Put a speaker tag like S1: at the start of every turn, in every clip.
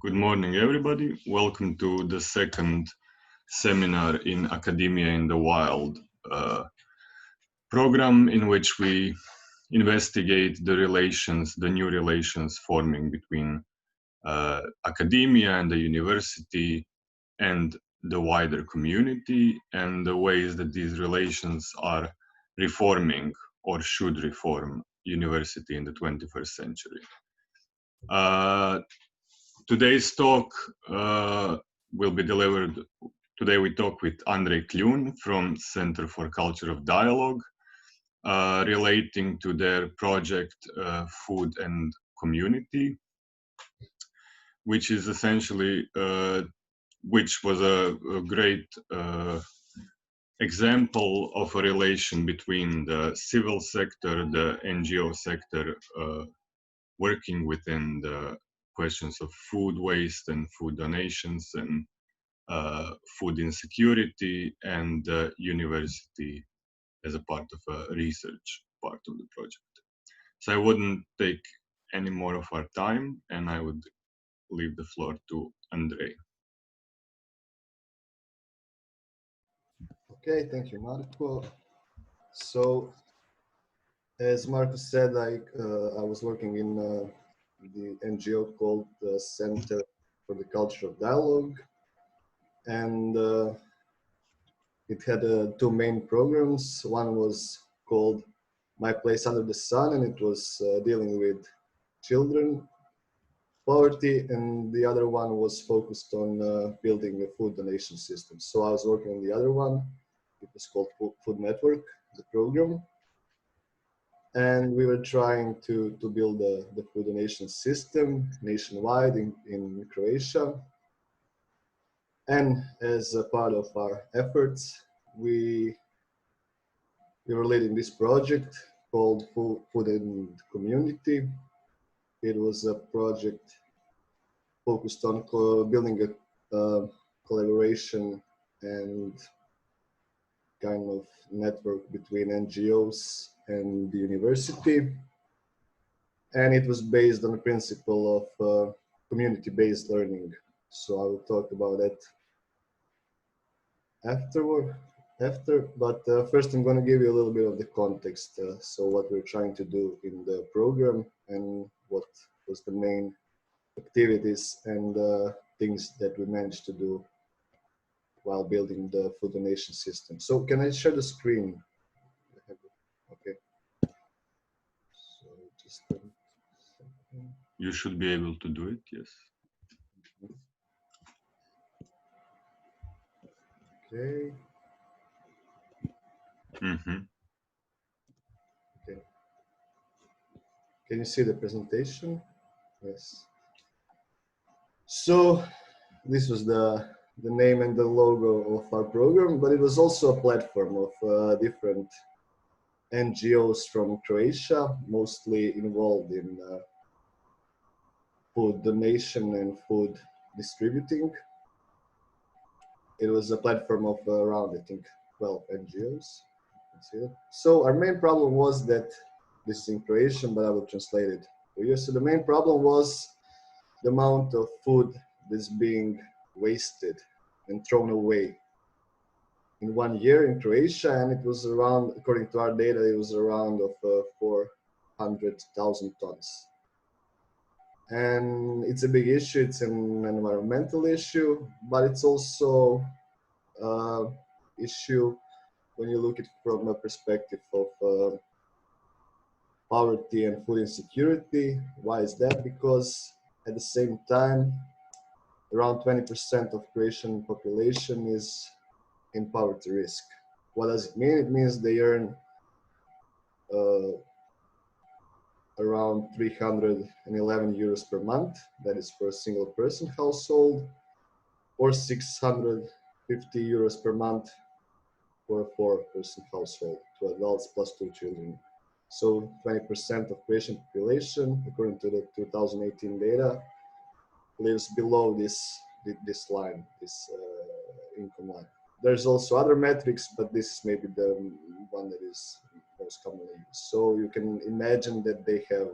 S1: Good morning, everybody. Welcome to the second seminar in Academia in the Wild program, in which we investigate the relations, the new relations forming between academia and the university and the wider community, and the ways that these relations are reforming or should reform university in the 21st century. Today's talk will be delivered. Today we talk with Andrej Kljun from Center for Culture of Dialogue, relating to their project Food and Community, which is essentially, which was a great example of a relation between the civil sector, the NGO sector, working within the questions of food waste and food donations and food insecurity, and the university as a part of a research part of the project. So I wouldn't take any more of our time, and I would leave the floor to Andrej.
S2: Okay, thank you, Marco. So, as Marco said, I was working in the NGO called the Center for the Culture of Dialogue, and it had two main programs. One was called My Place Under the Sun, and it was dealing with children poverty, and the other one was focused on building a food donation system. So I was working on the other one. It was called Food Network, the program. And we were trying to build the food donation system nationwide in Croatia. And as a part of our efforts, we were leading this project called Food and Community. It was a project focused on building a collaboration and kind of network between NGOs and the university. And it was based on the principle of community-based learning. So I will talk about that after, but first I'm going to give you a little bit of the context. So what we're trying to do in the program and what was the main activities and things that we managed to do while building the food donation system. So can I share the screen? Okay. So just
S1: You should be able to do it, yes.
S2: Okay. Okay. Can you see the presentation? Yes. So this was the name and the logo of our program, but it was also a platform of different NGOs from Croatia, mostly involved in food donation and food distributing. It was a platform of around, I think, 12 NGOs. So our main problem was that, this is in Croatian, but I will translate it for you. So the main problem was the amount of food that's being wasted and thrown away in 1 year in Croatia, and it was around, according to our data, it was around of 400,000 tons. And it's a big issue. It's an environmental issue, but it's also an issue when you look at it from a perspective of poverty and food insecurity. Why is that? Because at the same time, around 20% of Croatian population is in poverty risk. What does it mean? It means they earn around 311 euros per month. That is for a single person household, or 650 euros per month for a 4-person household, 2 adults plus 2 children. So 20% of Croatian population, according to the 2018 data, lives below this line, this income line. There's also other metrics, but this is maybe the one that is most commonly used. So you can imagine that they have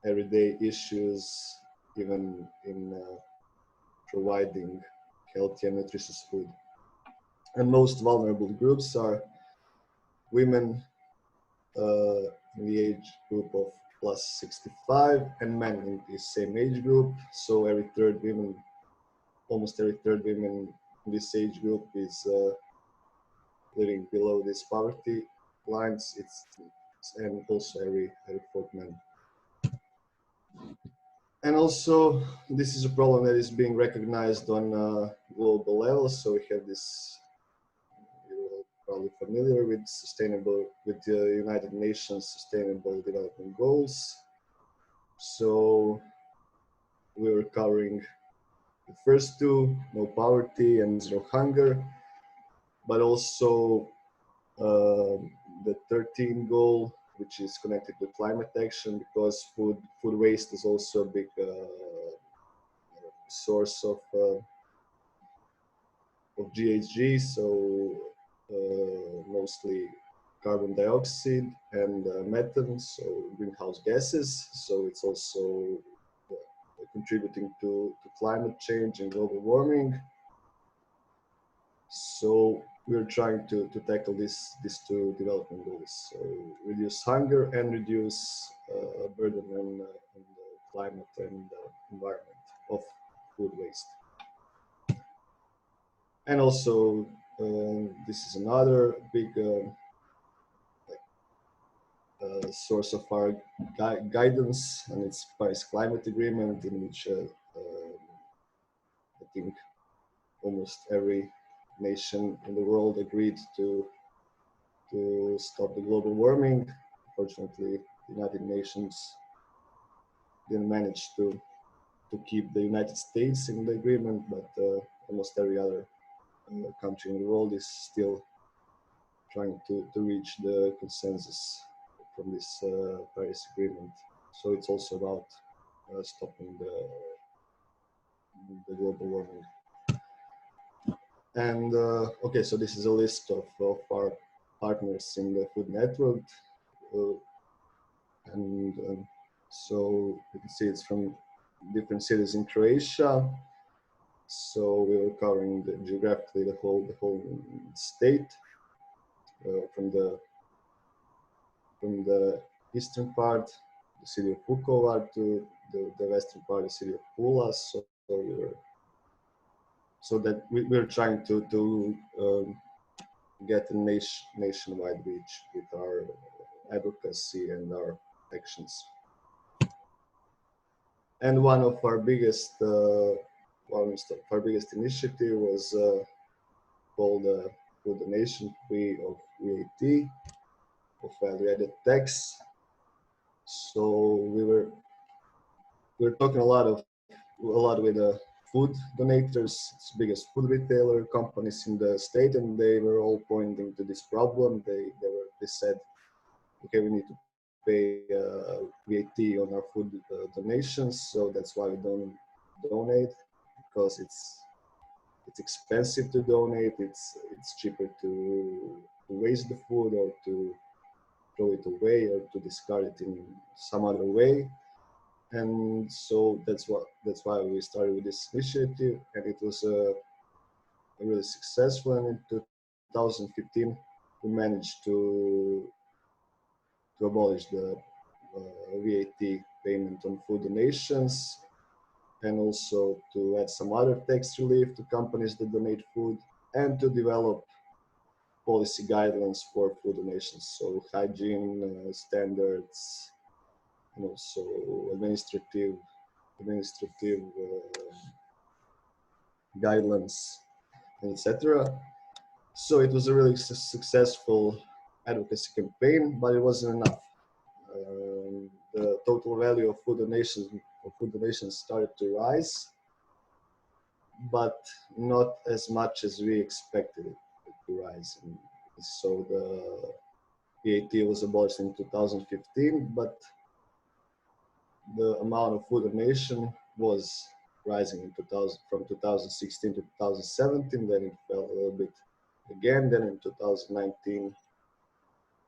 S2: everyday issues, even in providing healthy and nutritious food. And most vulnerable groups are women in the age group of plus 65 and men in the same age group. So every third woman, almost every third woman in this age group is living below these poverty lines. And also every fourth man. And also, this is a problem that is being recognized on global level. So we have this, you're probably familiar with the United Nations Sustainable Development Goals. So we were covering the first two, no poverty and zero hunger, but also the 13th goal, which is connected to climate action, because food waste is also a big source of GHG, so mostly carbon dioxide and methane, so greenhouse gases. So it's also contributing to climate change and global warming. So we're trying to tackle these two development goals. So reduce hunger and reduce burden on the climate and environment of food waste. And also, this is another big source of our guidance, and it's Paris Climate Agreement, in which I think almost every nation in the world agreed to stop the global warming. Unfortunately, the United Nations didn't manage to keep the United States in the agreement, but almost every other country in the world is still trying to reach the consensus from this Paris Agreement. So it's also about stopping the global warming. And okay, so this is a list of our partners in the food network. And so you can see it's from different cities in Croatia. So we were covering geographically the whole state, from the eastern part, the city of Vukovar, to the western part, the city of Pula. So that we're trying to get a nationwide reach with our advocacy and our actions. And one of our biggest initiative was called Food Donation Free of VAT, of value-added tax. So we were talking a lot with food donators, it's the biggest food retailer companies in the state, and they were all pointing to this problem. They said, okay, we need to pay VAT on our food donations, so that's why we don't donate, because it's expensive to donate. It's cheaper to waste the food, or to throw it away, or to discard it in some other way. And so that's why we started with this initiative, and it was really successful. And in 2015, we managed to abolish the VAT payment on food donations, and also to add some other tax relief to companies that donate food, and to develop policy guidelines for food donations, so hygiene standards, and also administrative guidelines, etc. So it was a really successful advocacy campaign, but it wasn't enough. The total value of food donations started to rise, but not as much as we expected it to rise. And so the VAT was abolished in 2015, but the amount of food donation was rising in from 2016 to 2017. Then it fell a little bit again. Then in 2019,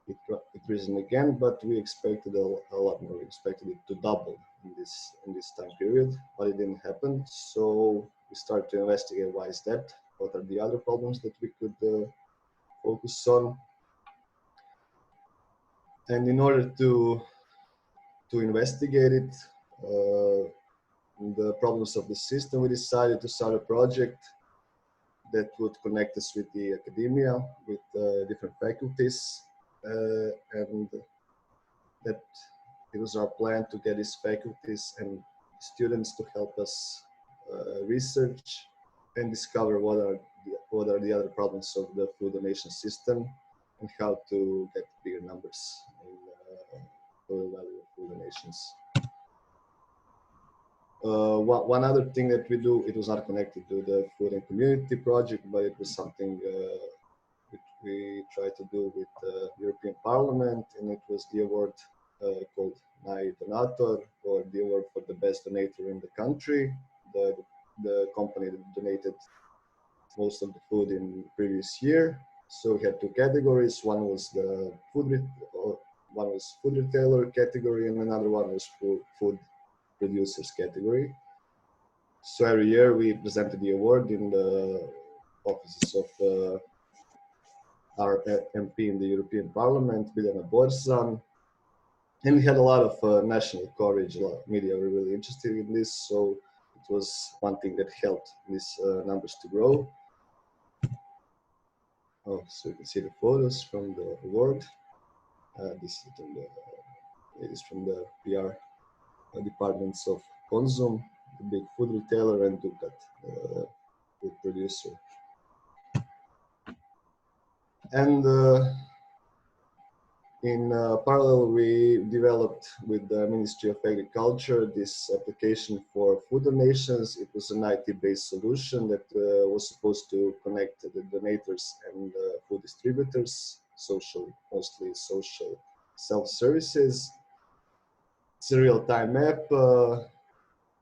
S2: it risen again, but we expected a lot more. We expected it to double in this time period, but it didn't happen. So we started to investigate why is that? What are the other problems that we could focus on? And in order to investigate it, the problems of the system, we decided to start a project that would connect us with the academia, with different faculties, and that it was our plan to get these faculties and students to help us research and discover what are the other problems of the food donation system and how to get bigger numbers in total value of food donations. One other thing that we do, it was not connected to the food and community project, but it was something which we tried to do with the European Parliament, and it was the award called Naj Donator, or the award for the best donator in the country. The company that donated most of the food in the previous year. So we had two categories. One was the food retailer category, and another one was food producers category. So every year we presented the award in the offices of our MP in the European Parliament, Biljana Borzan. And we had a lot of national coverage. A lot of media were really interested in this. So it was one thing that helped these numbers to grow. Oh, so you can see the photos from the award. This is from the PR departments of Konzum, the big food retailer, and Dukat, the food producer. And in parallel, we developed with the Ministry of Agriculture this application for food donations. It was an IT-based solution that was supposed to connect the donators and food distributors, mostly social self-services. It's a real-time app.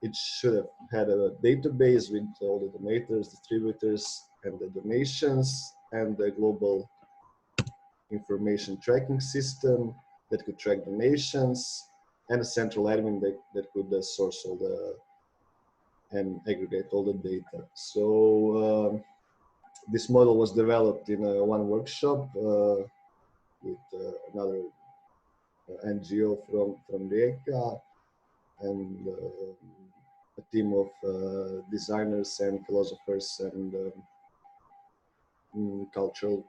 S2: It should have had a database with all the donators, distributors, and the donations, and the global information tracking system that could track donations, and a central admin that could source all the and aggregate all the data. So this model was developed in one workshop with another NGO from Rijeka, and a team of designers and philosophers and cultural,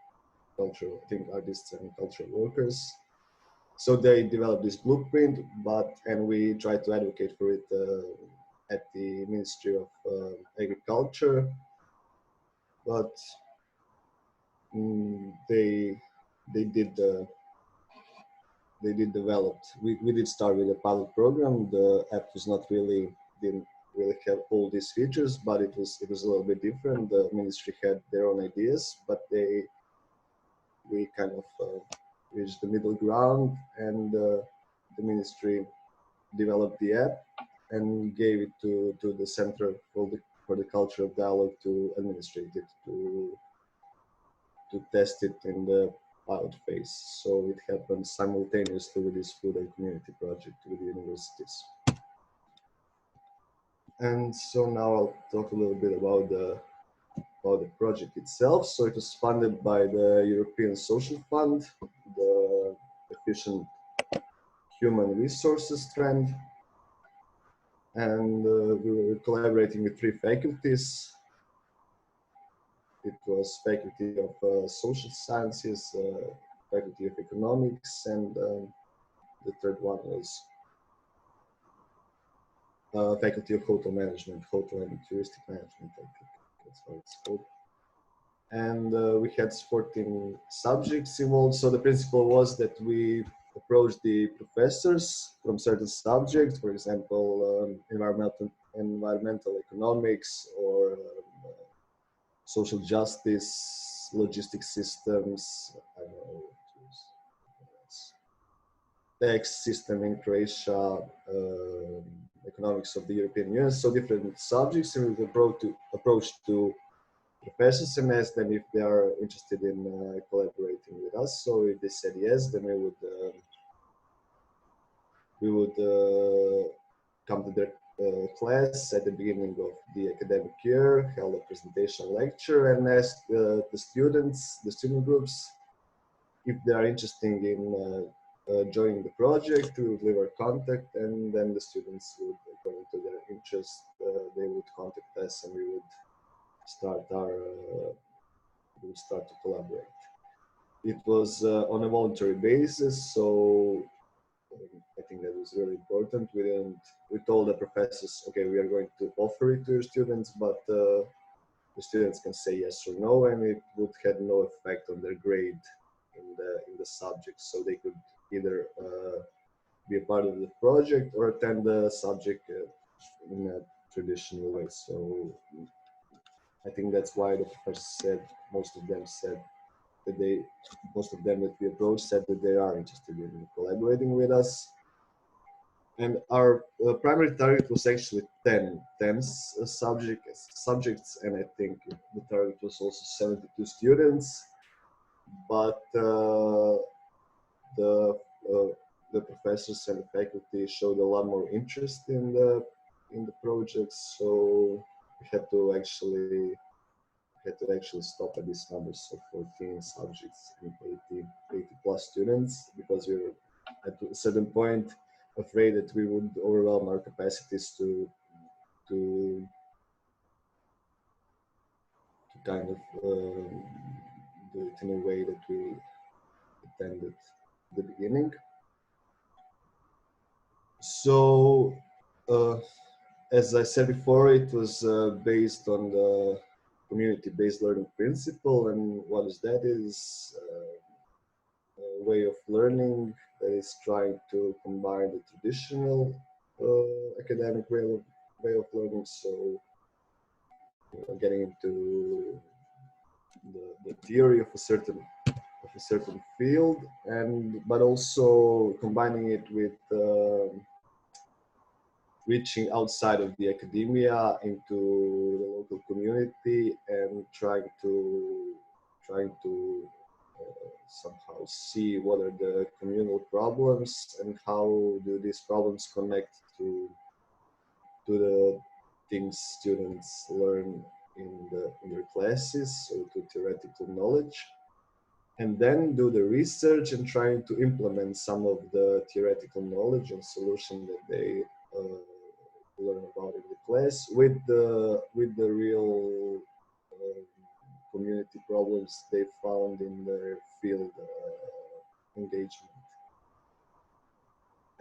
S2: I think, artists and cultural workers. So they developed this blueprint, and we tried to advocate for it at the Ministry of Agriculture, but they did develop. We did start with a pilot program. The app was didn't really have all these features, but it was a little bit different. The ministry had their own ideas, but we kind of reached the middle ground, and the ministry developed the app and gave it to the Center for the Culture of Dialogue to administrate it, to test it in the pilot phase. So it happened simultaneously with this food and community project with the universities. And so now I'll talk a little bit about the project itself. So it was funded by the European Social Fund, the Efficient Human Resources Trend, and we were collaborating with 3 faculties. It was Faculty of Social Sciences, Faculty of Economics, and the third one was Faculty of Hotel Management, Hotel and Touristic Management, I think that's what it's called. And we had 14 subjects involved. So the principle was that we approached the professors from certain subjects, for example, environmental economics, or social justice, logistics systems, I don't know, tax system in Croatia, economics of the European Union, so different subjects, and we approach to professors and asked them if they are interested in collaborating with us. So if they said yes, then we would come to their class at the beginning of the academic year, held a presentation lecture, and asked the students, the student groups, if they are interested in joining the project. We would leave our contact, and then the students would, according to their interest, they would contact us, and we would start to collaborate. It was on a voluntary basis, so I think that was really important. We told the professors, okay, we are going to offer it to your students, but the students can say yes or no, and it would have no effect on their grade in the subject. So they could either be a part of the project or attend the subject in a traditional way. So I think that's why the professors said, most of them that we approached said that they are interested in collaborating with us. And our primary target was actually 10 subjects, and I think the target was also 72 students. But the professors and the faculty showed a lot more interest in the projects, so we had to actually stop at these numbers of 14 subjects and 80 plus students, because we were at a certain point afraid that we would overwhelm our capacities to kind of do it in a way that we intended at the beginning. So as I said before, it was based on the community-based learning principle. And what is that? Is a way of learning that is trying to combine the traditional academic way of learning. So getting into the theory of a certain field, but also combining it with reaching outside of the academia into the local community and trying to somehow see what are the communal problems and how do these problems connect to the things students learn in their classes, or to theoretical knowledge, and then do the research and trying to implement some of the theoretical knowledge and solution that they learn about in the class with the real community problems they found in their field engagement.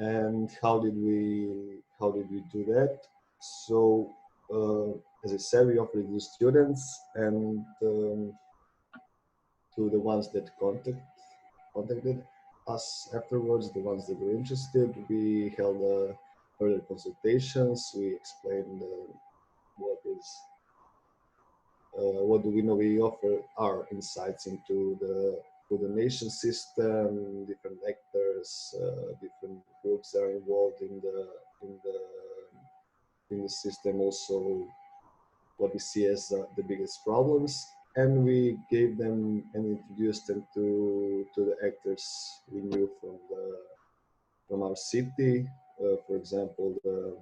S2: And how did we do that? So as I said, we offered it to students, and to the ones that contacted us afterwards, the ones that were interested, we held further consultations. We explained what do we know. We offer our insights into the coordination system, different actors, different groups are involved in the system. Also, what we see as the biggest problems, and we gave them and introduced them to the actors we knew from our city. For example, the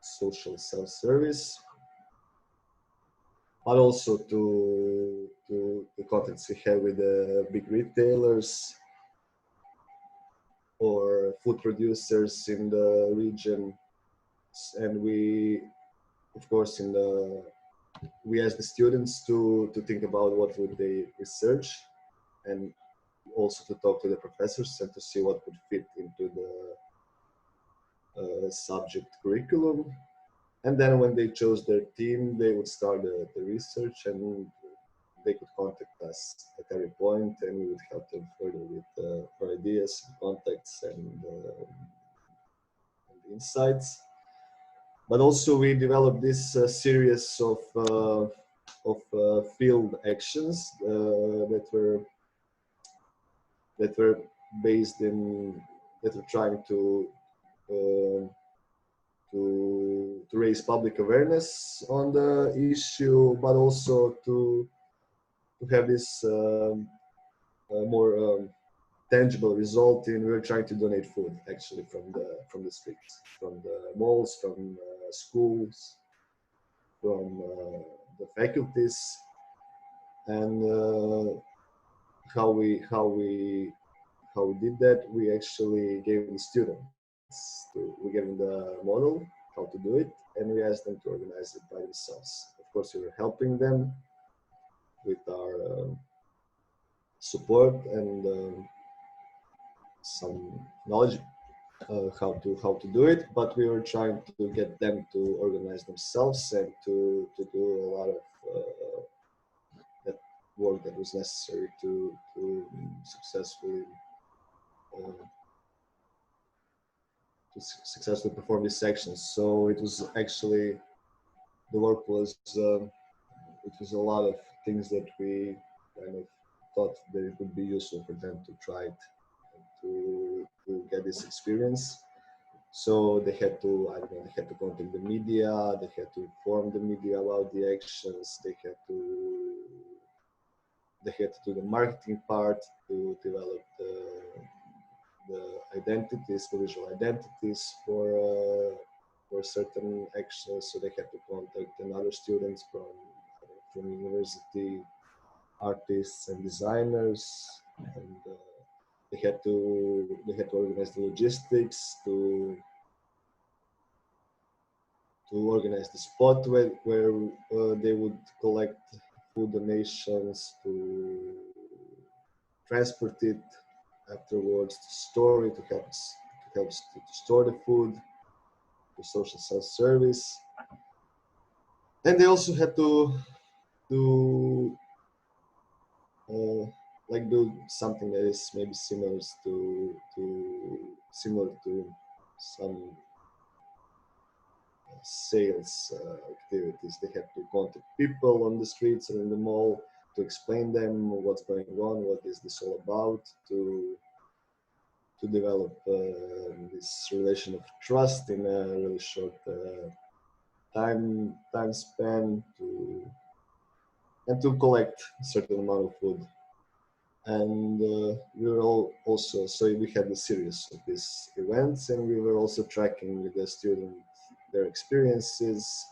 S2: social self-service, but also to the contacts we have with the big retailers or food producers in the region. And we, of course, we asked the students to think about what would they research, and also to talk to the professors and to see what would fit into the subject curriculum. And then when they chose their team, they would start the research, and they could contact us at every point, and we would help them further with our ideas, contacts, and insights. But also we developed this series of field actions that were based in, that were trying to to raise public awareness on the issue, but also to have this more tangible result in we were trying to donate food actually from the streets, from the malls, from schools, from the faculties, and how we did that. We actually gave the students we gave them the model how to do it, and we asked them to organize it by themselves. Of course, we were helping them with our support and some knowledge how to do it, but we were trying to get them to organize themselves and to do a lot of that work that was necessary to successfully uh, successfully perform these sections. So it was actually the work was it was a lot of things that we kind of thought that it would be useful for them to try it and to get this experience. So they had to, I don't know, they had to contact the media, they had to inform the media about the actions, they had to do the marketing part to develop the identities, the visual identities for certain actions. So they had to contact another students from university, artists and designers, and they had to organize the logistics to organize the spot where they would collect food donations, to transport it afterwards, to store it, to store the food, to social self-service. And they also had to like do something that is maybe similar to some sales activities. They have to contact people on the streets or in the mall to explain them what's going on, what is this all about, to develop this relation of trust in a really short time span, and to collect a certain amount of food. And we were all also, so we had a series of these events, and we were also tracking with the students their experiences,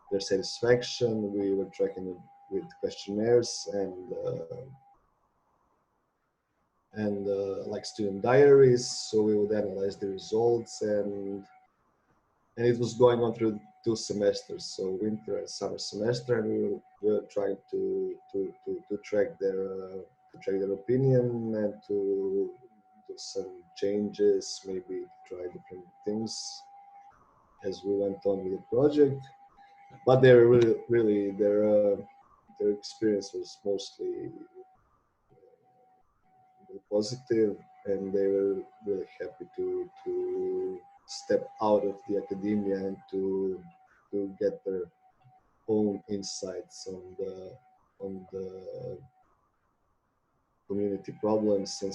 S2: their satisfaction. We were tracking it with questionnaires and like student diaries. So we would analyze the results, and it was going on through 2 semesters, so winter and summer semester, and we were trying to track their opinion and to do some changes, maybe try different things as we went on with the project. But they're really their experience was mostly positive, and they were really happy to step out of the academia and to get their own insights on the community problems and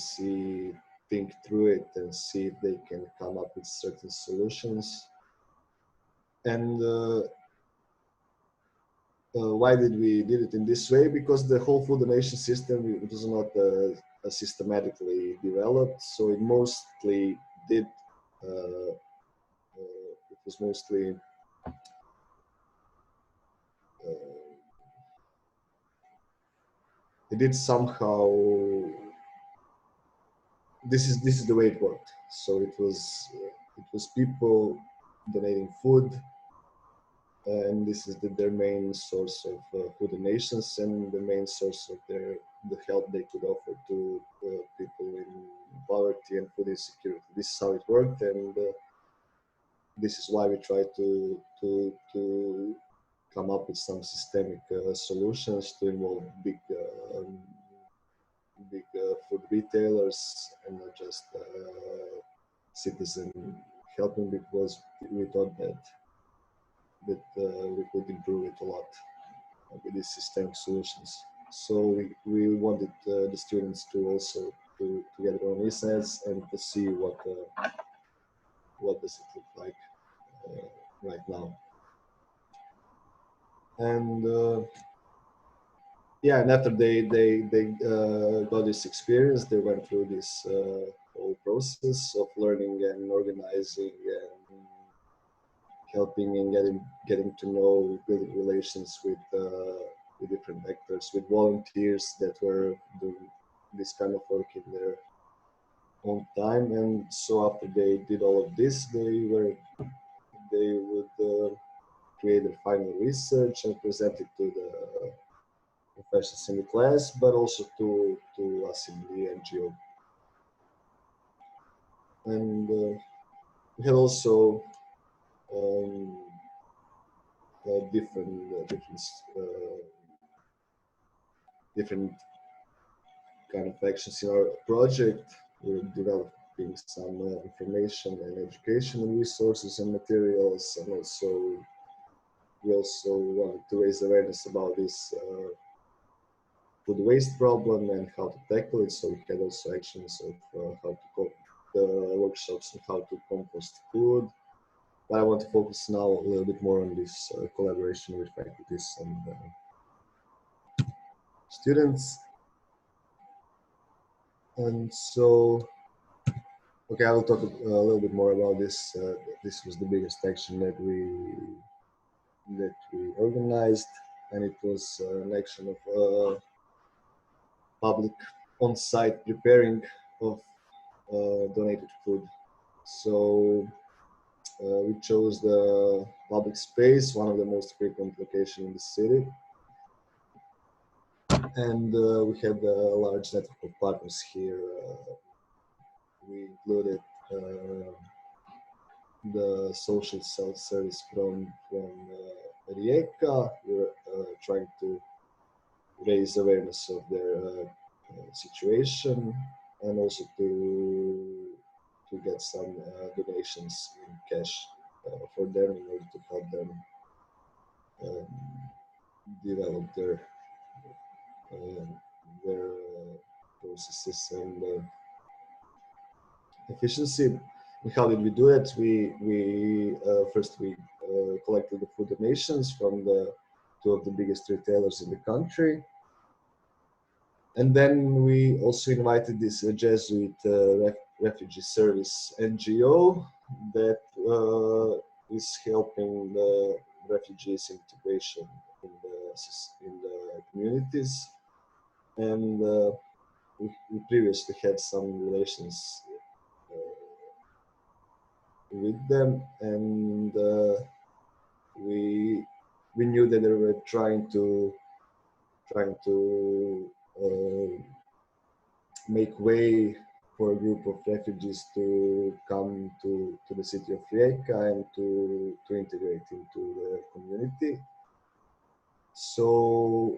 S2: think through it and see if they can come up with certain solutions. And why did we did it in this way? Because the whole food donation system, it was not systematically developed, so it mostly did. It was mostly it did somehow. This is the way it worked. So it was people donating food, and this is their main source of food donations and the main source of the help they could offer to people in poverty and food insecurity. This is how it worked, and this is why we try to come up with some systemic solutions to involve big food retailers and not just citizen helping, because we thought that we could improve it a lot with these systemic solutions. So we wanted the students to also to get their own insights and to see what does it look like right now. And yeah, and after they got this experience, they went through this whole process of learning and organizing and helping and getting to know, building relations with different actors, with volunteers that were doing this kind of work in their own time. And so after they did all of this, they would create their final research and present it to the professors in the class, but also to us in the NGO. And we had also um, different kind of actions in our project. We're developing some information and educational resources and materials, and we also wanted to raise awareness about this food waste problem and how to tackle it. So we had also actions of how to workshops on how to compost food. But I want to focus now a little bit more on this collaboration with faculties and students. And so, okay, I will talk a little bit more about this. This was the biggest action that we organized, and it was an action of public on-site preparing of donated food. So we chose the public space, one of the most frequent locations in the city. And we had a large network of partners here. We included the social self-service from Rijeka. We were trying to raise awareness of their situation and also to get some donations in cash for them in order to help them develop their processes and efficiency. And how did we do it? We first collected the food donations from the two of the biggest retailers in the country. And then we also invited this Jesuit refugee service NGO that is helping the refugees integration in the communities. And we previously had some relations with them, and we knew that they were trying to make way for a group of refugees to come to the city of Rijeka and to integrate into the community. So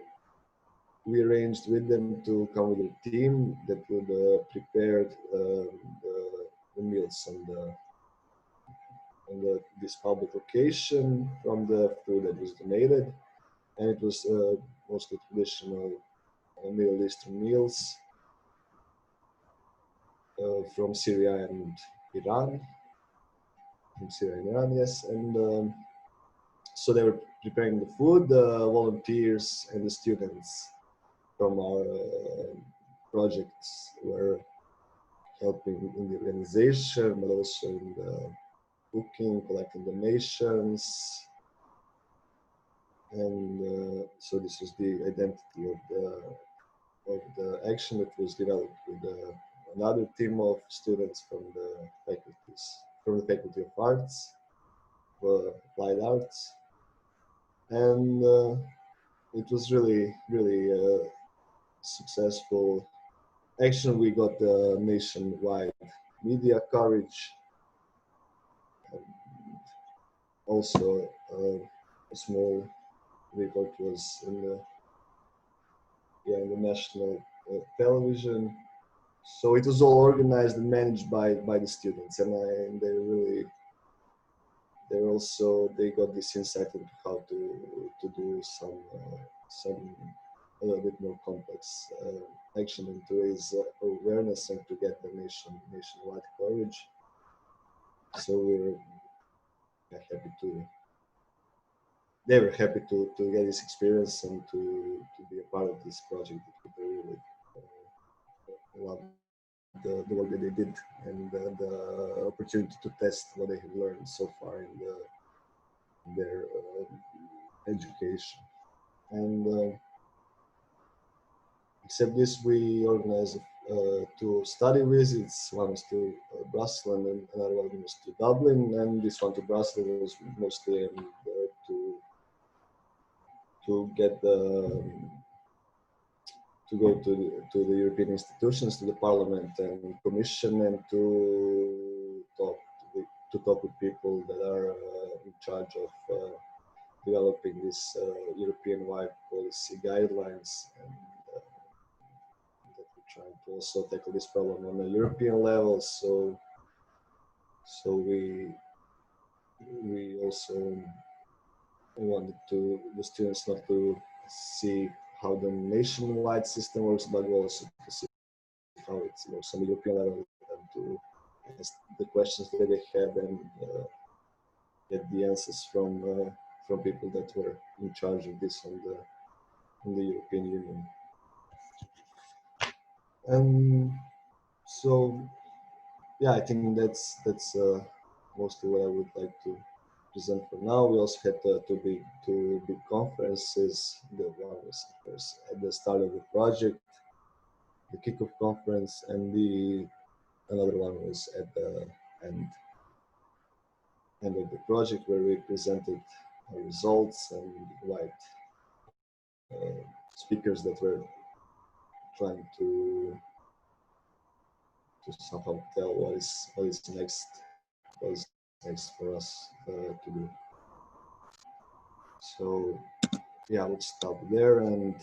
S2: we arranged with them to come with a team that would prepare the meals on this public location from the food that was donated. And it was mostly traditional Middle Eastern meals from Syria and Iran. From Syria and Iran, yes. And so they were preparing the food. The volunteers and the students from our projects were helping in the organization, but also in the cooking, collecting donations. And so this was the identity of the action that was developed with another team of students from the faculties, from the Faculty of Arts, Applied Arts, and it was really successful action. We got nationwide media coverage. Also, a small report was in the national television. So it was all organized and managed by the students, and they got this insight into how to do some a little bit more complex action and to raise awareness and to get the nationwide coverage. So happy to. They were happy to get this experience and to be a part of this project. That they really loved the work that they did and the opportunity to test what they have learned so far in their education. And except this, we organized two study visits. One was to Brussels and another one was to Dublin. And this one to Brussels was mostly to get to go to the European institutions, to the Parliament and Commission, and to talk with people that are in charge of developing this European-wide policy guidelines, and that we're trying to also tackle this problem on a European level. So we also wanted the students not to see how the nationwide system works, but also to see how it works on the European level, and to ask the questions that they had and get the answers from people that were in charge of this in the European Union. And so, yeah, I think that's mostly what I would like to present for now. We also had two big conferences. The one was, of course, at the start of the project, the kickoff conference, and another one was at the end of the project, where we presented our results and invite speakers that were trying to somehow tell what is next for us to do. So yeah, we'll stop there and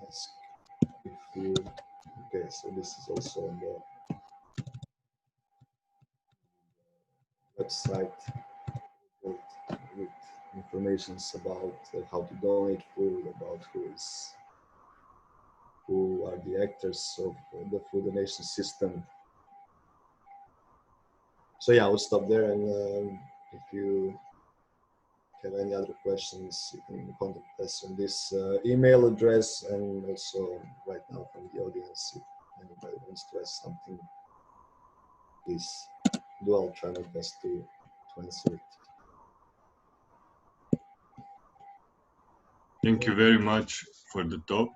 S2: ask if you. Okay, so this is also on the website with information about how to donate food, about who are the actors of the food donation system. So yeah, we'll stop there, and if you have any other questions, you can contact us on this email address, and also right now from the audience, if anybody wants to ask something, please do. I'll try my best to answer it.
S1: Thank you very much for the talk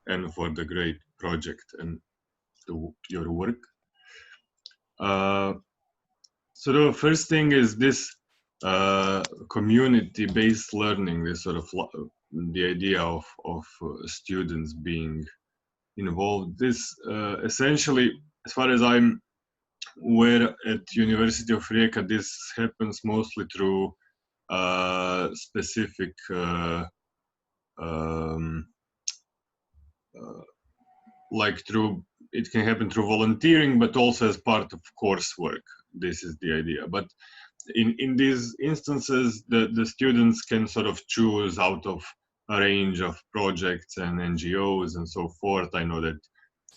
S1: and for the great project and your work. So the first thing is this community-based learning, this sort of the idea of students being involved. This essentially, as far as I'm aware, at University of Rijeka, this happens mostly through specific like it can happen through volunteering, but also as part of coursework. This is the idea. But in these instances, the students can sort of choose out of a range of projects and NGOs and so forth. I know that,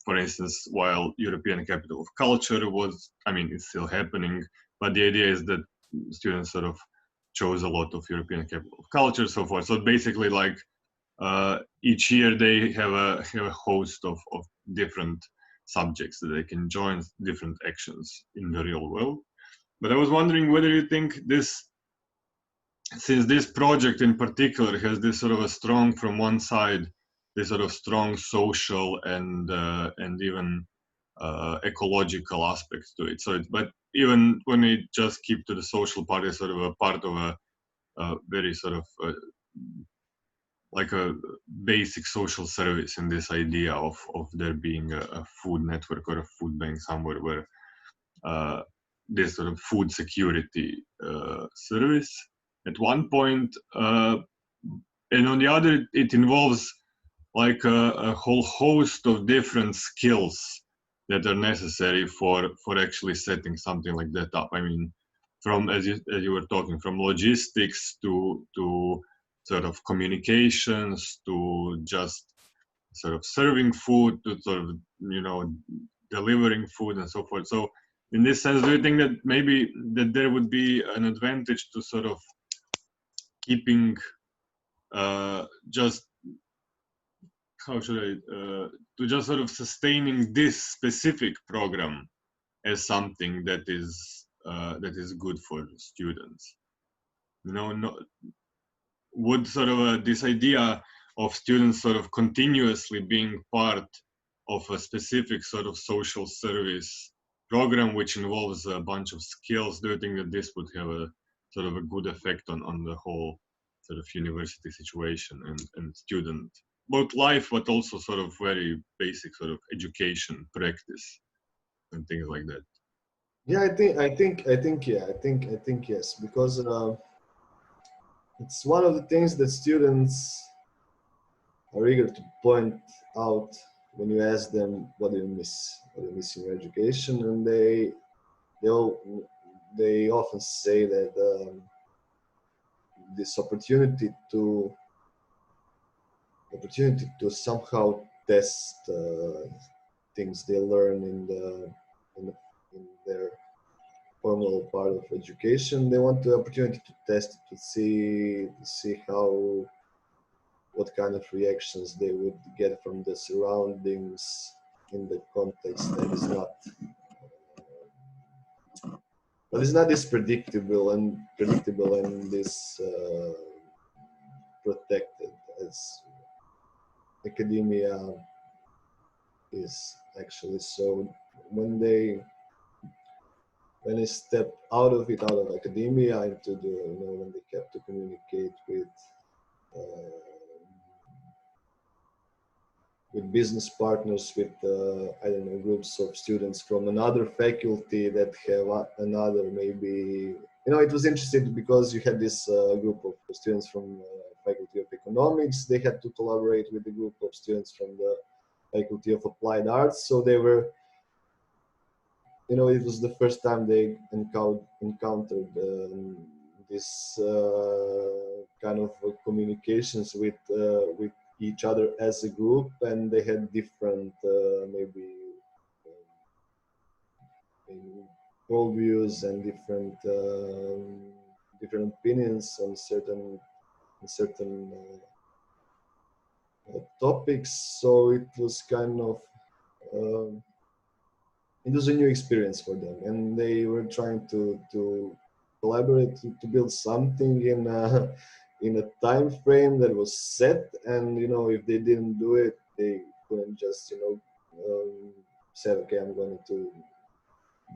S1: for instance, while European Capital of Culture was, I mean, it's still happening, but the idea is that students sort of chose a lot of European Capital of Culture and so forth. So basically, like, each year they have a host of different subjects that they can join, different actions in the real world. But I was wondering whether you think this, since this project in particular has this sort of a strong, from one side, this sort of strong social and even ecological aspects to it. So, but even when we just keep to the social part, it's sort of a part of a very sort of like a basic social service in this idea of there being a food network or a food bank somewhere where this sort of food security service at one point, and on the other it involves like a whole host of different skills that are necessary for actually setting something like that up. I mean, from as you were talking, from logistics to sort of communications to just sort of serving food to sort of, you know, delivering food and so forth. So in this sense, do you think that maybe that there would be an advantage to sort of keeping just, how should I, to just sort of sustaining this specific program as something that is good for students? You know, would sort of this idea of students sort of continuously being part of a specific sort of social service program which involves a bunch of skills, do you think that this would have a sort of a good effect on the whole sort of university situation and student, both life but also sort of very basic sort of education practice and things like that?
S2: Yeah, I think yes, because it's one of the things that students are eager to point out when you ask them what do you miss in your education, and they all, they often say that this opportunity to somehow test things they learn in, the, in their formal part of education. They want the opportunity to test it, to see how, what kind of reactions they would get from the surroundings in the context that is not, but it's not this predictable and this protected as academia is actually. So when they step out of it, out of academia into the, you know, when they have to communicate uh, with business partners, with I don't know, groups of students from another faculty that have another, maybe, you know, it was interesting because you had this group of students from Faculty of Economics. They had to collaborate with a group of students from the Faculty of Applied Arts. So they were, you know, it was the first time they encountered this kind of communications with each other as a group, and they had different maybe worldviews and different opinions on certain topics. So it was kind of um, it was a new experience for them, and they were trying to collaborate to build something in a time frame that was set. And you know, if they didn't do it, they couldn't just, you know, say, okay, I'm going to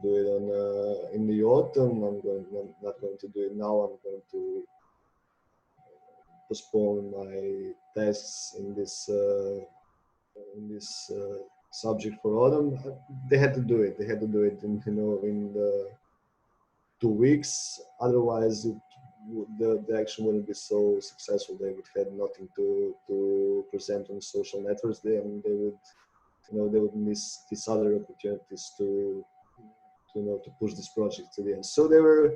S2: do it on in the autumn. I'm not going to do it now. I'm going to postpone my tests in this subject for autumn. They had to do it. They had to do it in, you know, in the 2 weeks. Otherwise, the action wouldn't be so successful. They would have nothing to present on social networks. And they would, you know, they would miss these other opportunities to, you know, to push this project to the end. So they were.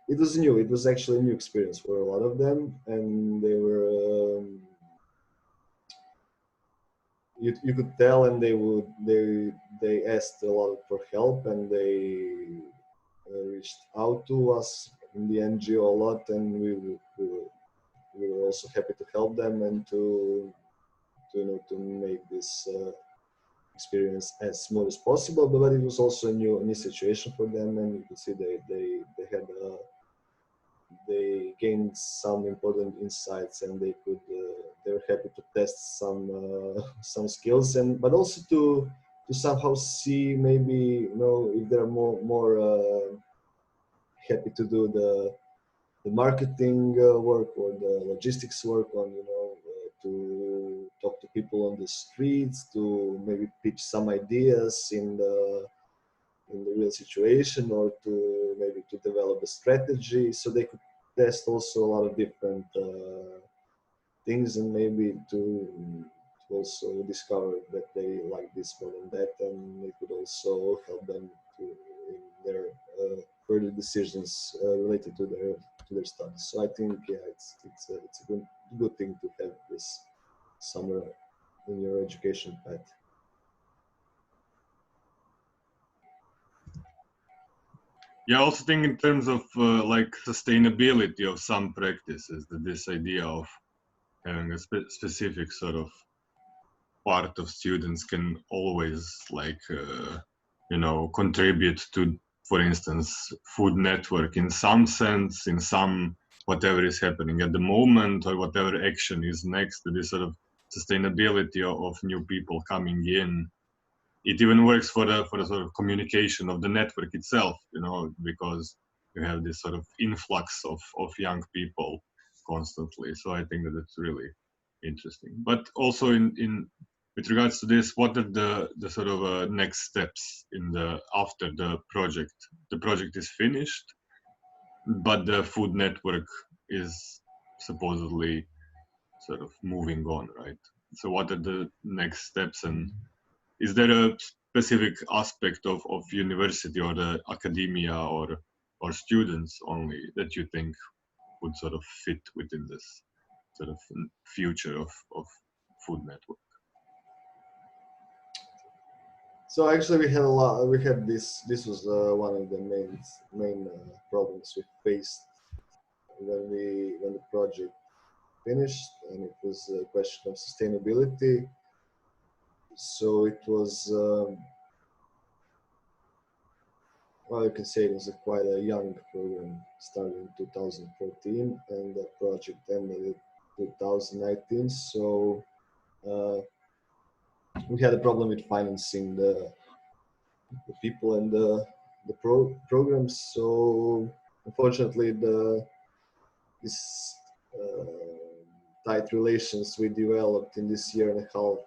S2: It was new. It was actually a new experience for a lot of them, and they were. You could tell, and they asked a lot for help, and they reached out to us in the NGO a lot, and we were also happy to help them and to, you know, to make this experience as smooth as possible. But it was also a new situation for them, and you could see they had they gained some important insights, and they were happy to test some skills, and but also to somehow see, maybe, you know, if they're more happy to do the marketing work or the logistics work on, you know, to talk to people on the streets, to maybe pitch some ideas in the real situation, or to maybe to develop a strategy. So they could test also a lot of different things, and maybe to also discover that they like this more than that, and it could also help them to in their further decisions related to their studies. So I think, yeah, it's a good thing to have this somewhere in your education path.
S1: Yeah, I also think in terms of like sustainability of some practices, that this idea of having a specific sort of part of students can always like contribute to, for instance, food network in some sense, in some whatever is happening at the moment or whatever action is next, to this sort of sustainability of new people coming in. It even works for the sort of communication of the network itself, because you have this sort of influx of young people constantly. So I think that it's really interesting. But also in with regards to this, what are the sort of next steps in the after the project? The project is finished, but the food network is supposedly sort of moving on, right? So what are the next steps, and is there a specific aspect of university or the academia or students only that you think would sort of fit within this sort of future of food network?
S2: So actually, we had a lot. We had this. This was one of the main problems we faced when the project finished, and it was a question of sustainability. So it was, well, you can say it was quite a young program, started in 2014, and the project ended in 2019. So uh, we had a problem with financing the people and the programs. So unfortunately, this tight relations we developed in this year and a half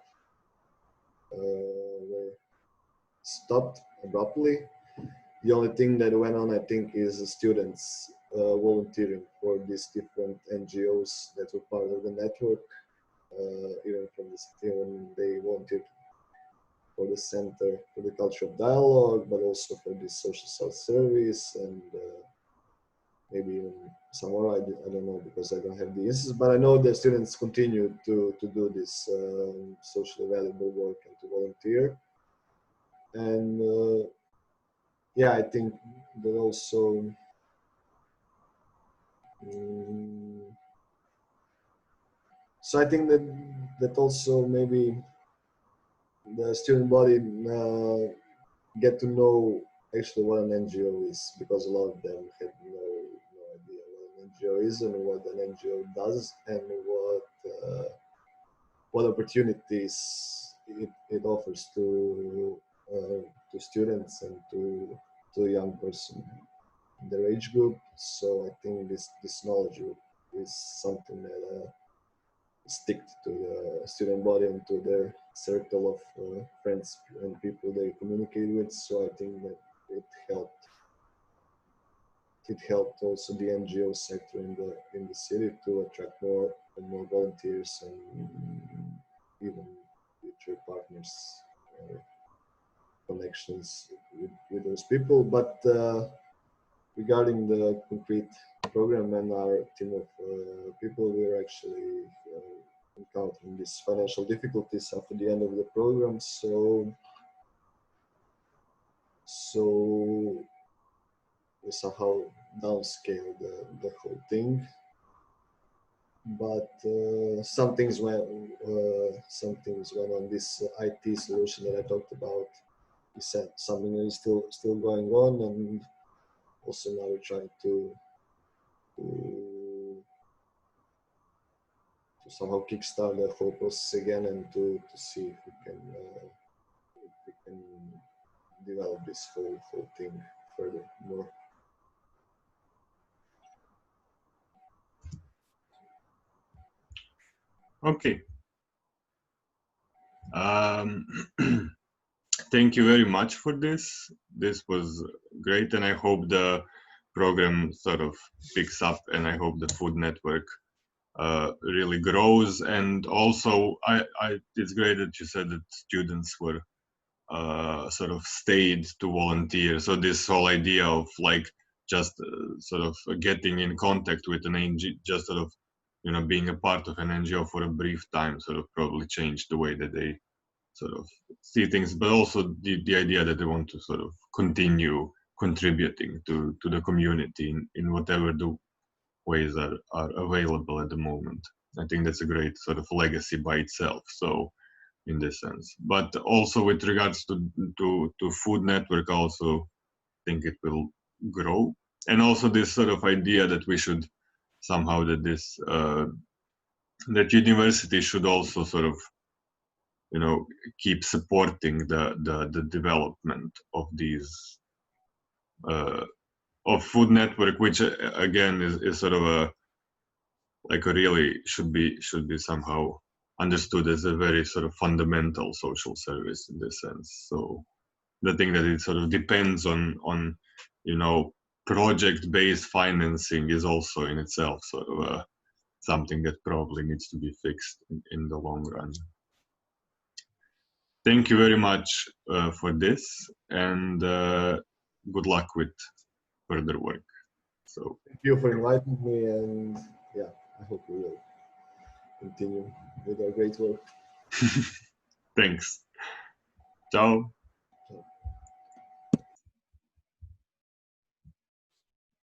S2: were stopped abruptly. The only thing that went on, I think, is the students volunteering for these different NGOs that were part of the network. Even from the city, when they volunteered for the Center for the Culture of Dialogue, but also for the Social South Service and maybe even some more. I don't know because I don't have the answers, but I know the students continue to do this socially valuable work and to volunteer. And yeah, I think that also so I think that also maybe the student body get to know actually what an NGO is, because a lot of them had no idea what an NGO is and what an NGO does and what opportunities it offers to students and to a young person in their age group. So I think this knowledge is something that stick to the student body and to their circle of friends and people they communicate with. So I think that it helped. It helped also the NGO sector in the city to attract more and more volunteers and even future partners, connections with those people. But regarding the concrete program and our team of people, we're actually encountering these financial difficulties after the end of the program. So we somehow downscale the whole thing. But some things went on. This IT solution that I talked about is something that is still going on, and also now we're trying to somehow kickstart the whole process again and to see if we can develop this whole thing further more.
S1: Okay. Thank you very much for this. This was great, and I hope the program sort of picks up, and I hope the food network really grows. And also, it's great that you said that students were sort of stayed to volunteer. So this whole idea of like just sort of getting in contact with an NGO, just sort of being a part of an NGO for a brief time, sort of probably changed the way that they sort of see things, but also the idea that they want to sort of continue contributing to the community in whatever the ways are available at the moment. I think that's a great sort of legacy by itself. So in this sense, but also with regards to food network, I also think it will grow. And also this sort of idea that we should somehow that this that university should also sort of, you know, keep supporting the development of these of food network, which again is sort of a like a really should be somehow understood as a very sort of fundamental social service in this sense. So the thing that it sort of depends on you know, project-based financing is also in itself sort of something that probably needs to be fixed in the long run. Thank you very much for this, and good luck with further work. So
S2: Thank you for inviting me, and yeah, I hope we will continue with our great work.
S1: thanks. Ciao.